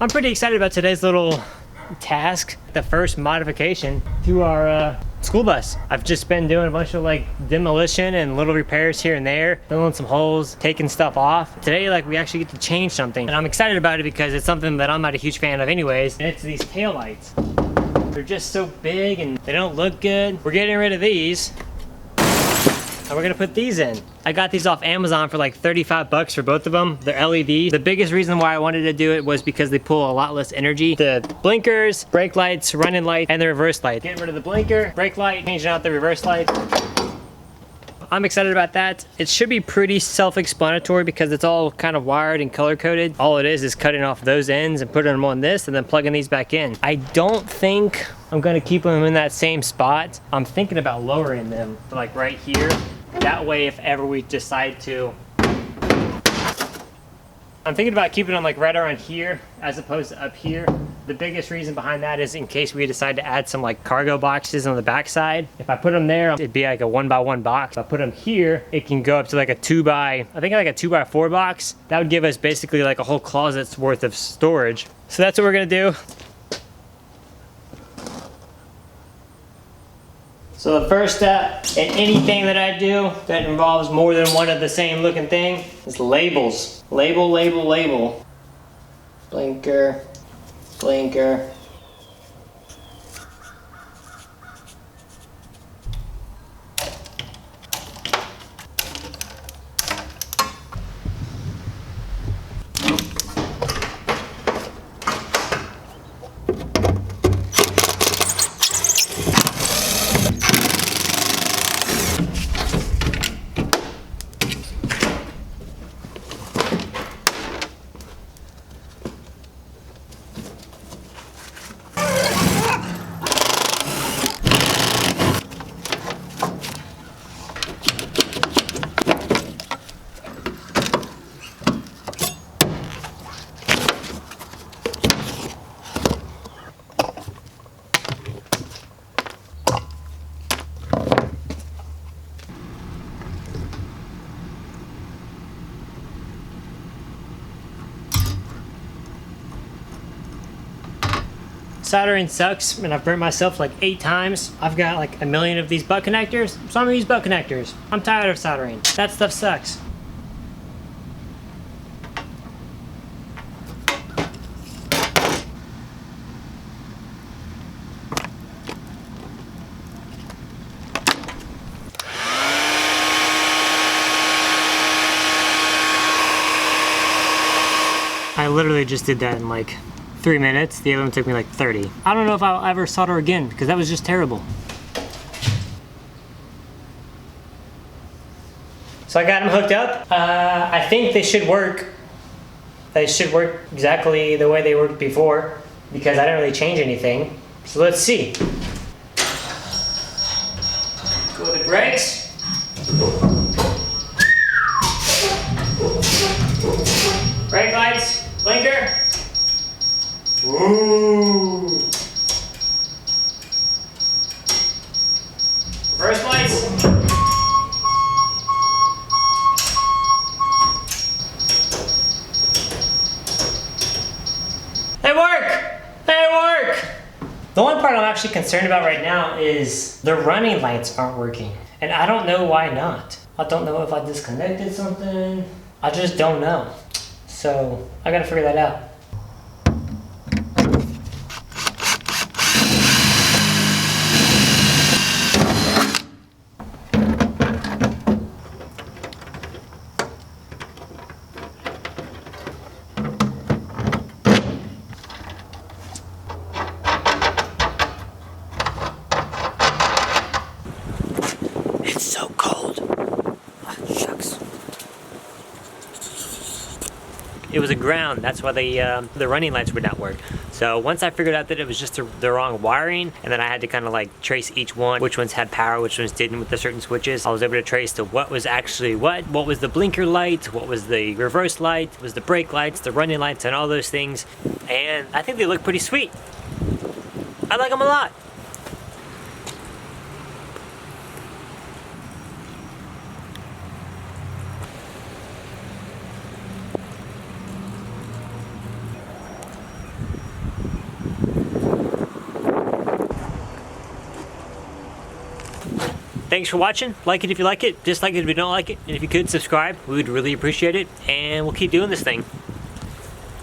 I'm pretty excited about today's little task, the first modification to our school bus. I've just been doing a bunch of like demolition and little repairs here and there, filling some holes, taking stuff off. Today, like, we actually get to change something, and I'm excited about it because it's something that I'm not a huge fan of anyways, and it's these tail lights. They're just so big and they don't look good. We're getting rid of these, and we're gonna put these in. I got these off Amazon for like 35 bucks for both of them. They're LED. The biggest reason why I wanted to do it was because they pull a lot less energy. The blinkers, brake lights, running light, and the reverse light. Getting rid of the blinker, brake light, changing out the reverse light. I'm excited about that. It should be pretty self-explanatory because it's all kind of wired and color-coded. All it is cutting off those ends and putting them on this and then plugging these back in. I don't think I'm gonna keep them in that same spot. I'm thinking about lowering them like right here. That way, if ever we decide to, I'm thinking about keeping them like right around here as opposed to up here. The biggest reason behind that is in case we decide to add some like cargo boxes on the back side. If I put them there, it'd be like a 1x1 box. If I put them here, it can go up to like a 2x4 box. That would give us basically like a whole closet's worth of storage. So that's what we're gonna do. So the first step in anything that I do that involves more than one of the same looking thing is labels. Label, label, label. Blinker, blinker. Soldering sucks, and I've burnt myself like 8 times. I've got like a million of these butt connectors, so I'm gonna use butt connectors. I'm tired of soldering. That stuff sucks. I literally just did that in like 3 minutes. The other one took me like 30. I don't know if I'll ever solder again because that was just terrible. So I got them hooked up. I think they should work. They should work exactly the way they worked before because I didn't really change anything. So let's see. Go with the brakes. Brake lights, blinker. Ooh. Reverse lights. They work! They work! The only part I'm actually concerned about right now is the running lights aren't working. And I don't know why not. I don't know if I disconnected something. I just don't know. So I gotta figure that out. It's so cold. Oh, shucks. It was a ground, that's why the running lights would not work. So once I figured out that it was just the wrong wiring, and then I had to kind of like trace each one, which ones had power, which ones didn't with the certain switches, I was able to trace to what was actually what was the blinker light, what was the reverse light, what was the brake lights, the running lights, and all those things. And I think they look pretty sweet. I like them a lot. Thanks for watching. Like it if you like it, dislike it if you don't like it, and if you could subscribe, we would really appreciate it, and we'll keep doing this thing.